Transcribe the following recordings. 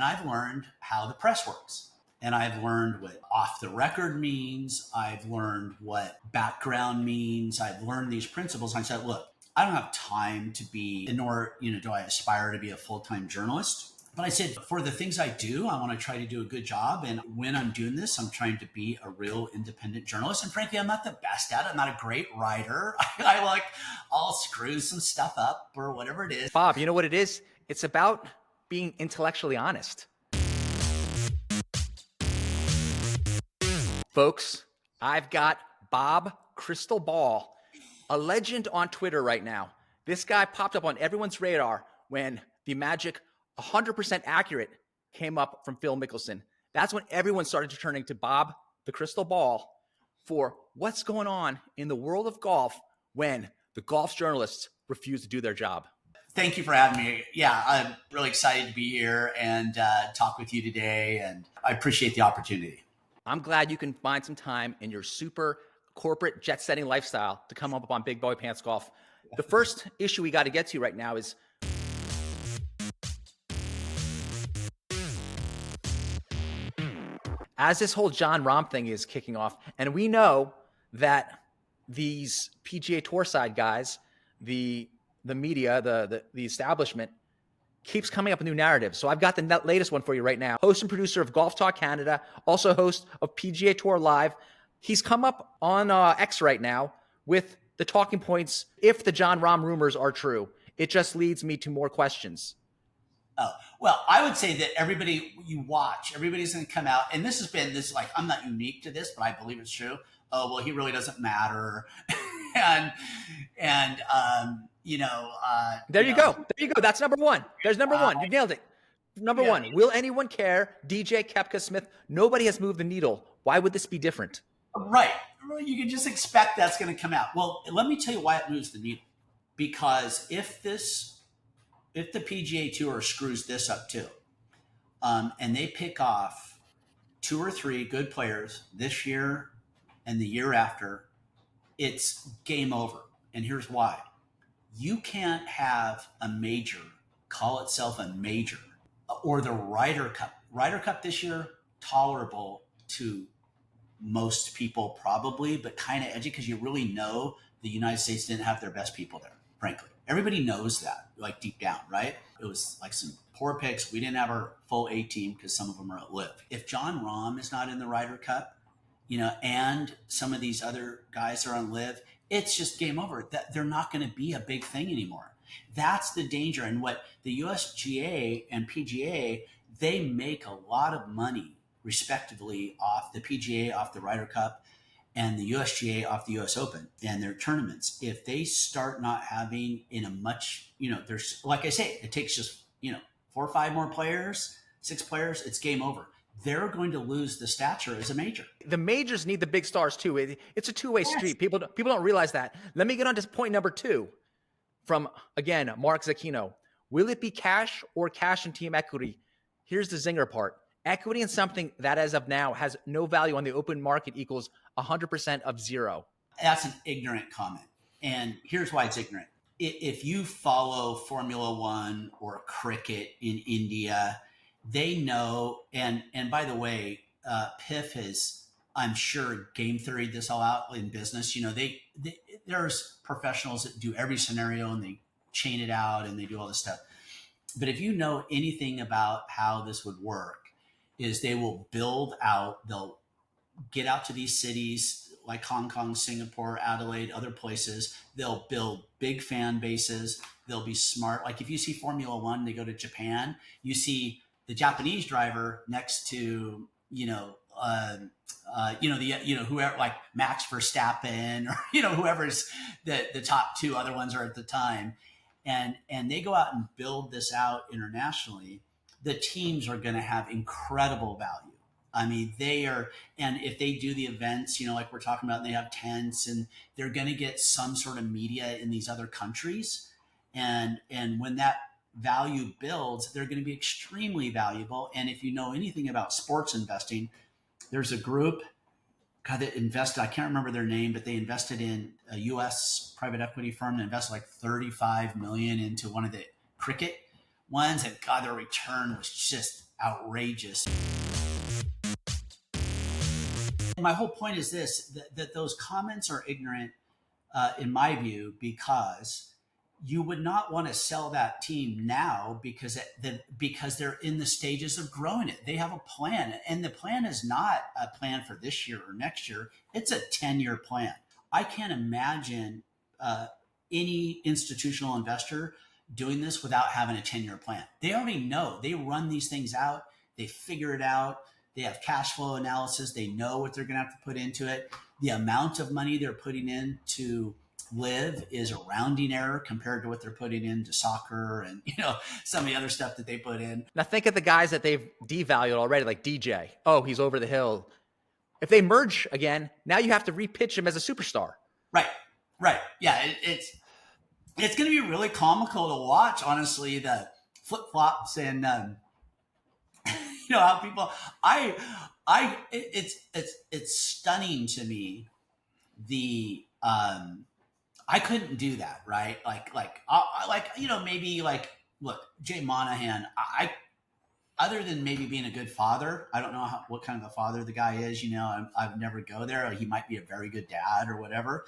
and I've learned how the press works. And I've learned what off the record means. I've learned what background means. I've learned these principles. I said, look, I don't have time to be, nor, do I aspire to be a full-time journalist. But I said, for the things I do, I want to try to do a good job. And when I'm doing this, I'm trying to be a real independent journalist. And frankly, I'm not the best at it. I'm not a great writer. I'll screw some stuff up or whatever it is. Bob, you know what it is? It's about being intellectually honest. Folks, I've got Bob Crystal Ball, a legend on Twitter right now. This guy popped up on everyone's radar when the magic 100% accurate came up from Phil Mickelson. That's when everyone started turning to Bob the Crystal Ball for what's going on in the world of golf when the golf journalists refuse to do their job. Thank you for having me. Yeah, I'm really excited to be here and talk with you today, and I appreciate the opportunity. I'm glad you can find some time in your super corporate jet-setting lifestyle to come up on Big Boy Pants Golf. The first issue we got to get to right now is as this whole Jon Rahm thing is kicking off, and we know that these PGA Tour side guys, the media, the establishment, keeps coming up with new narratives. So I've got the latest one for you right now. Host and producer of Golf Talk Canada, also host of PGA Tour Live. He's come up on X right now with the talking points. If the Jon Rahm rumors are true, it just leads me to more questions. Oh, well, I would say that everybody you watch, everybody's going to come out. And I'm not unique to this, but I believe it's true. Oh, well, he really doesn't matter. There you go. That's number one. There's number one. You nailed it. Number one. Will anyone care? DJ Koepka Smith. Nobody has moved the needle. Why would this be different? Right. You can just expect that's going to come out. Well, let me tell you why it moves the needle. Because if the PGA Tour screws this up too, and they pick off 2 or 3 good players this year and the year after, it's game over. And here's why. You can't have a major call itself a major, or the Ryder Cup. Ryder Cup this year, tolerable to most people probably, but kind of edgy because you really know the United States didn't have their best people there, frankly. Everybody knows that, like deep down, right? It was like some poor picks. We didn't have our full A team because some of them are at LIV. If Jon Rahm is not in the Ryder Cup, and some of these other guys are on LIV, it's just game over. That they're not going to be a big thing anymore. That's the danger. And what the USGA and PGA, they make a lot of money respectively off the PGA, off the Ryder Cup, and the USGA off the US Open and their tournaments. If they start not having in a much, there's, like I say, it takes just, 4 or 5 more players, 6 players, it's game over. They're going to lose the stature as a major. The majors need the big stars too. It's a two-way street. People don't realize that. Let me get on to point number 2 from, again, Mark Zacchino. Will it be cash or cash and team equity? Here's the zinger part. Equity in something that as of now has no value on the open market equals 100% of zero. That's an ignorant comment. And here's why it's ignorant. If you follow Formula One or cricket in India, they know, and by the way, PIF has, I'm sure, game theoried this all out in business. There's professionals that do every scenario and they chain it out and they do all this stuff. But if you know anything about how this would work, is they will build out, they'll get out to these cities like Hong Kong, Singapore, Adelaide, other places. They'll build big fan bases. They'll be smart. Like if you see Formula One, they go to Japan, you see the Japanese driver next to, whoever, like Max Verstappen or, whoever's the top 2 other ones are at the time. And they go out and build this out internationally. The teams are going to have incredible value. I mean, they are, and if they do the events, like we're talking about, and they have tents and they're going to get some sort of media in these other countries. And when that value builds, they're going to be extremely valuable. And if you know anything about sports investing, there's a group that invested, I can't remember their name, but they invested in a US private equity firm that invested like 35 million into one of the cricket ones. And God, their return was just outrageous. My whole point is this, that those comments are ignorant, in my view, because you would not want to sell that team now because they're in the stages of growing it. They have a plan, and the plan is not a plan for this year or next year. It's a 10-year plan. I can't imagine any institutional investor doing this without having a 10-year plan. They already know. They run these things out. They figure it out. They have cash flow analysis. They know what they're going to have to put into it. The amount of money they're putting into LIV is a rounding error compared to what they're putting into soccer and some of the other stuff that they put in. Now think of the guys that they've devalued already, like DJ. Oh, he's over the hill. If they merge again, now you have to repitch him as a superstar. Right. Yeah, it's going to be really comical to watch, honestly, the flip-flops and how people it's stunning to me the I couldn't do that, right? Maybe look, Jay Monahan, I other than maybe being a good father, I don't know what kind of a father the guy is, I've never go there. He might be a very good dad or whatever,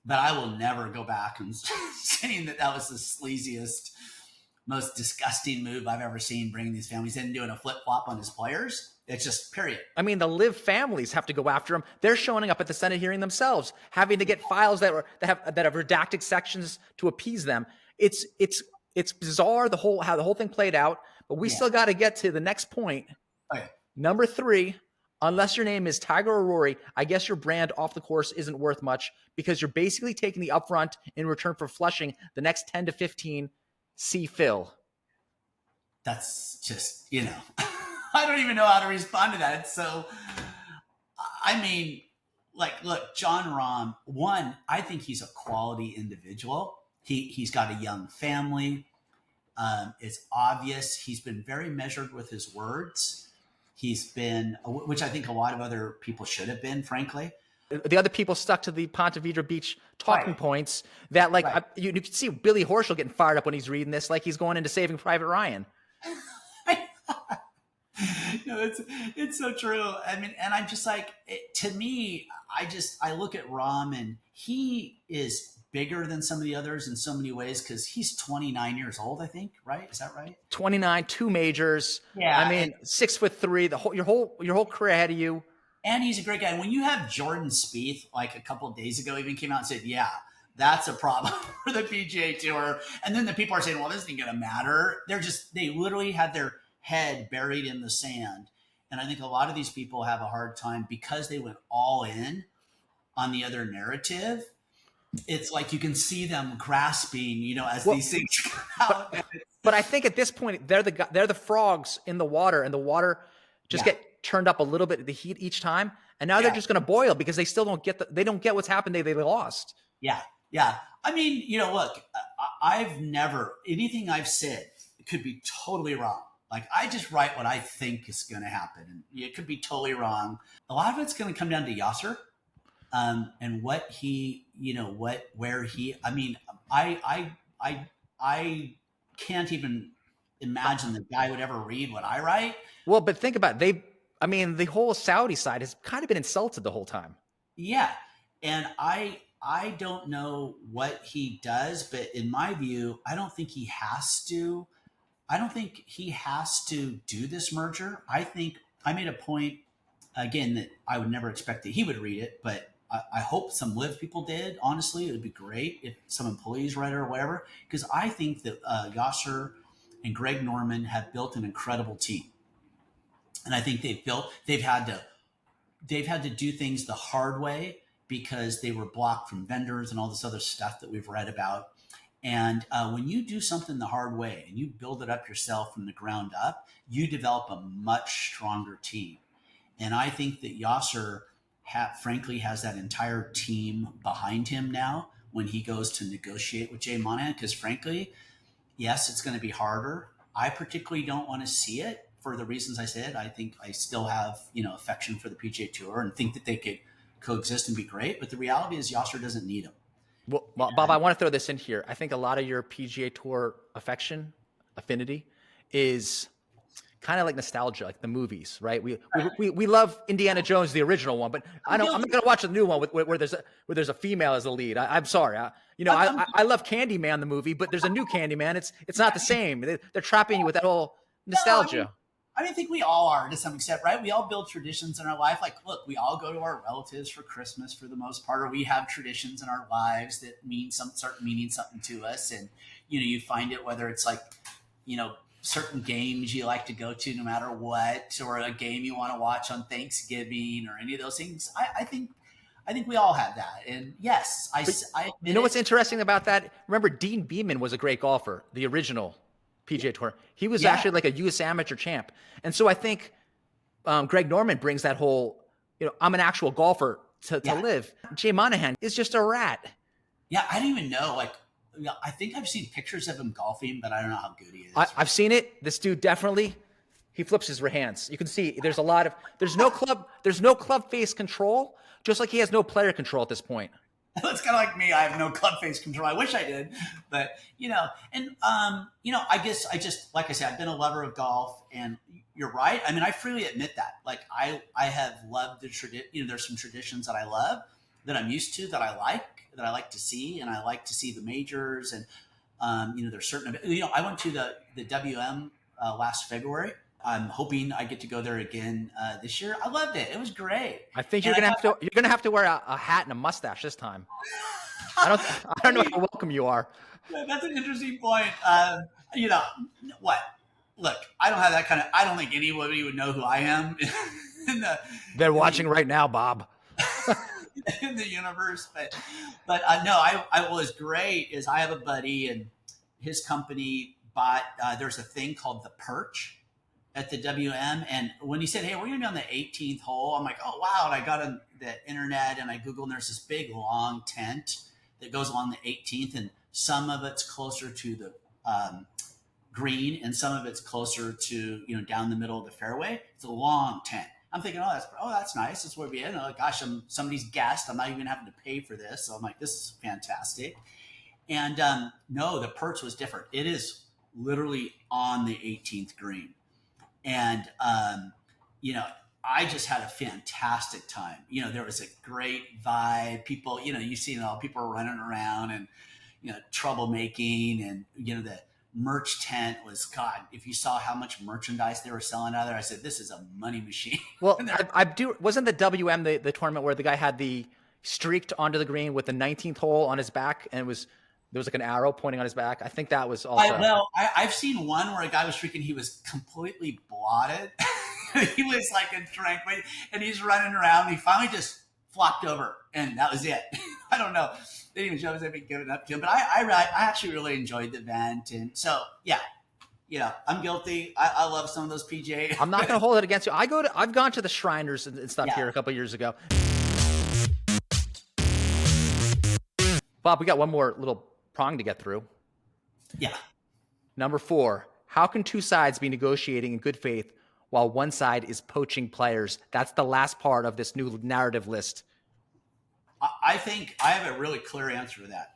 but I will never go back and saying that was the sleaziest, most disgusting move I've ever seen, bringing these families in and doing a flip-flop on his players. It's just period. I mean, the LIV families have to go after him. They're showing up at the Senate hearing themselves, having to get files that have redacted sections to appease them. It's bizarre how the whole thing played out, but we still got to get to the next point. Okay. Number 3, unless your name is Tiger or Rory, I guess your brand off the course isn't worth much because you're basically taking the upfront in return for flushing the next 10 to 15. See Phil. That's just, I don't even know how to respond to that. So, I mean, look, Jon Rahm, one, I think he's a quality individual. He's got a young family. It's obvious. He's been very measured with his words. He's been, which I think a lot of other people should have been, frankly. The other people stuck to the Ponte Vedra Beach talking points that you can see Billy Horschel getting fired up when he's reading this, like he's going into Saving Private Ryan. No, it's so true. I mean, and I'm just to me, I look at Rahm and he is bigger than some of the others in so many ways because he's 29 years old, I think, right? Is that right? 29, 2 majors. Yeah. I mean, 6'3", your whole career ahead of you. And he's a great guy. When you have Jordan Spieth, a couple of days ago, even came out and said, yeah, that's a problem for the PGA Tour. And then the people are saying, well, this isn't going to matter. They literally had their head buried in the sand. And I think a lot of these people have a hard time because they went all in on the other narrative. It's like you can see them grasping, as these things come out. But I think at this point, they're the frogs in the water, and the water just get turned up a little bit, the heat each time, and now they're just going to boil because they still don't get what's happened. They lost. Yeah. I mean, look, I've never anything I've said could be totally wrong. I just write what I think is going to happen, and it could be totally wrong. A lot of it's going to come down to Yasser, and what he, where he. I mean, I can't even imagine the guy would ever read what I write. Well, but think about it. The whole Saudi side has kind of been insulted the whole time. Yeah. And I don't know what he does, but in my view, I don't think he has to do this merger. I think I made a point again that I would never expect that he would read it, but I hope some LIV people did. Honestly, it would be great if some employees read it or whatever, because I think that Yasser and Greg Norman have built an incredible team. And I think they've had to do things the hard way because they were blocked from vendors and all this other stuff that we've read about. And when you do something the hard way and you build it up yourself from the ground up, you develop a much stronger team. And I think that Yasser, frankly, has that entire team behind him now when he goes to negotiate with Jay Monahan. Because frankly, yes, it's going to be harder. I particularly don't want to see it. For the reasons I said, I think I still have, affection for the PGA Tour and think that they could coexist and be great. But the reality is Yasser doesn't need them. Well, Bob, I want to throw this in here. I think a lot of your PGA Tour affinity is kind of like nostalgia, like the movies, right? We love Indiana Jones, the original one, but I'm not going to watch the new one where there's a female as the lead. I'm sorry. I love Candyman, the movie, but there's a new Candyman. It's not the same. They're trapping you with that whole nostalgia. I think we all are to some extent, right? We all build traditions in our life. Like, look, we all go to our relatives for Christmas for the most part, or we have traditions in our lives that start meaning something to us. And, you find it, whether it's like, certain games you like to go to no matter what, or a game you want to watch on Thanksgiving or any of those things. I think we all have that. And yes, I you know what's interesting about that? Remember, Dean Beeman was a great golfer, the original PGA Tour. He was actually like a U.S. amateur champ. And so I think Greg Norman brings that whole, I'm an actual golfer to live. Jay Monahan is just a rat. Yeah, I don't even know. Like, I think I've seen pictures of him golfing, but I don't know how good he is. I've seen it. This dude definitely, he flips his hands. You can see there's no club face control, just like he has no player control at this point. It's kind of like me. I have no club face control. I wish I did, but I guess like I said, I've been a lover of golf, and you're right. I mean, I freely admit that. Like, I have loved the tradition. There's some traditions that I love, that I'm used to, that I like to see, and I like to see the majors, and there's certain. I went to the WM last February. I'm hoping I get to go there again this year. I loved it. It was great. I think you're gonna have to wear a hat and a mustache this time. I don't know how welcome you are. That's an interesting point. What? Look, I don't have that kind of. I don't think anybody would know who I am. They're watching right now, Bob. In the universe, but no, I was great. Is I have a buddy, and his company bought. There's a thing called the Perch at the WM. And when he said, hey, we're going to be on the 18th hole, I'm like, oh, wow. And I got on the internet and I Googled, and there's this big long tent that goes along the 18th. And some of it's closer to the green, and some of it's closer to, down the middle of the fairway. It's a long tent. I'm thinking, that's nice. That's where we in. Like, gosh, I'm somebody's guest. I'm not even having to pay for this. So I'm like, this is fantastic. And no, the Perch was different. It is literally on the 18th green. And, I just had a fantastic time. There was a great vibe. People, you see people are running around and, troublemaking, and, the merch tent was, God, if you saw how much merchandise they were selling out there, I said, this is a money machine. Well, wasn't the WM the tournament where the guy had the streaked onto the green with the 19th hole on his back, and there was like an arrow pointing on his back? I think that was also. I've seen one where a guy was streaking. He was completely blotted. He was like a tranquil, and he's running around. He finally just flopped over, and that was it. I don't know. They didn't even show us anything giving up to him, but I actually really enjoyed the event, and so I'm guilty. I love some of those PGA. I'm not going to hold it against you. I've gone to the Shriners and stuff here a couple of years ago. Bob, we got one more little prong to get through. Yeah. Number 4, how can two sides be negotiating in good faith while one side is poaching players? That's the last part of this new narrative list. I think I have a really clear answer to that.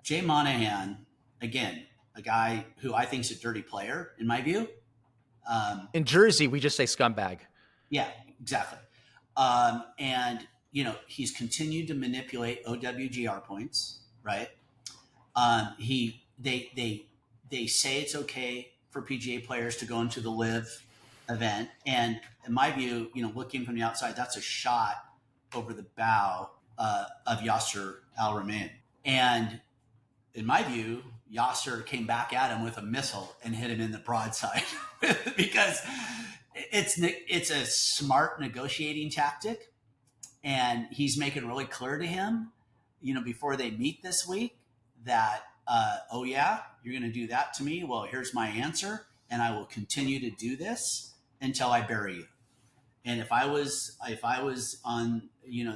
Jay Monahan, again, a guy who I think is a dirty player, in my view. In Jersey, we just say scumbag. Yeah, exactly. And, he's continued to manipulate OWGR points, right? They say it's okay for PGA players to go into the LIV event. And in my view, looking from the outside, that's a shot over the bow of Yasser Al-Rumayyan. And in my view, Yasser came back at him with a missile and hit him in the broadside because it's a smart negotiating tactic. And he's making really clear to him, before they meet this week that, oh yeah, you're going to do that to me. Well, here's my answer. And I will continue to do this until I bury you. And if I was on,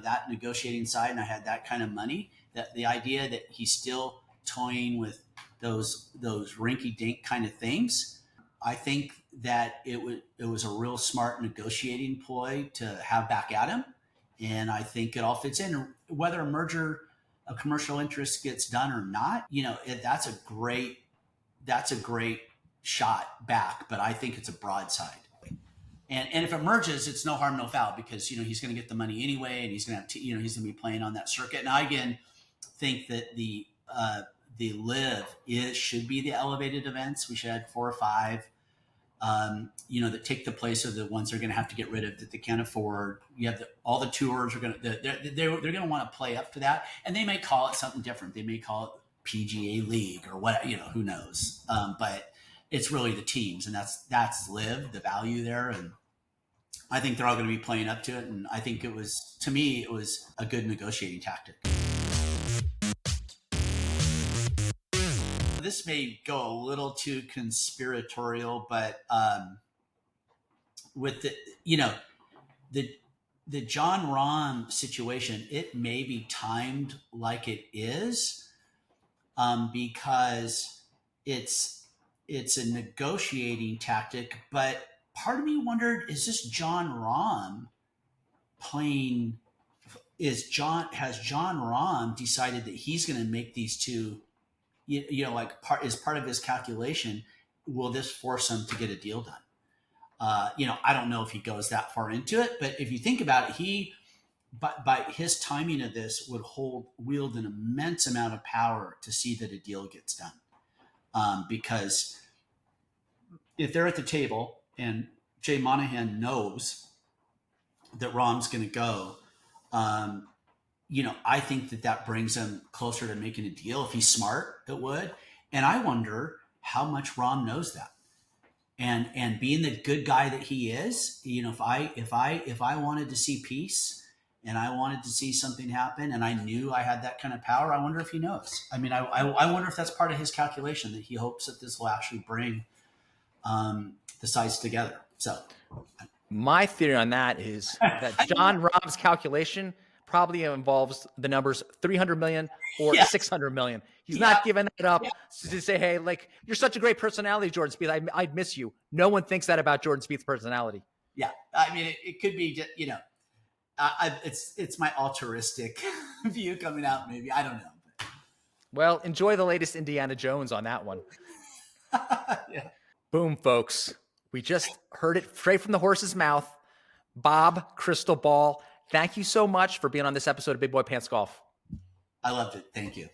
that negotiating side and I had that kind of money, that the idea that he's still toying with those rinky dink kind of things, I think that it was a real smart negotiating ploy to have back at him. And I think it all fits in. Whether a merger of commercial interest gets done or not, that's a great shot back, but I think it's a broadside. And if it merges, it's no harm, no foul, because he's going to get the money anyway, and he's going to have he's going to be playing on that circuit. And I again think that the LIV should be the elevated events. We should have 4 or 5. That take the place of the ones they're going to have to get rid of that they can't afford. You have all the tours are going to they're going to want to play up to that, and they may call it something different. They may call it PGA League or what, who knows. But it's really the teams, and that's LIV, the value there, and I think they're all going to be playing up to it. And I think it was a good negotiating tactic. This may go a little too conspiratorial, but with the Jon Rahm situation, it may be timed like it is, because it's a negotiating tactic. But part of me wondered, is this Jon Rahm playing? Has Jon Rahm decided that he's going to make these two? Is part of his calculation, will this force him to get a deal done? I don't know if he goes that far into it, but if you think about it, he, by his timing of this, would wield an immense amount of power to see that a deal gets done. Because if they're at the table and Jay Monahan knows that Rahm's going to go, I think that brings him closer to making a deal. If he's smart, it would. And I wonder how much Rahm knows that. And being the good guy that he is, if I wanted to see peace and I wanted to see something happen and I knew I had that kind of power, I wonder if he knows. I mean, I wonder if that's part of his calculation, that he hopes that this will actually bring the sides together. So my theory on that is that Jon Rahm's calculation probably involves the numbers 300 million or 600 million. He's not giving that up to say, hey, like, you're such a great personality, Jordan Spieth. I'd miss you. No one thinks that about Jordan Spieth's personality. Yeah. I mean, it could be just, it's my altruistic view coming out. Maybe, I don't know. Well, enjoy the latest Indiana Jones on that one. Yeah. Boom, folks. We just heard it straight from the horse's mouth. Bob Crystal Ball, thank you so much for being on this episode of Big Boy Pants Golf. I loved it. Thank you.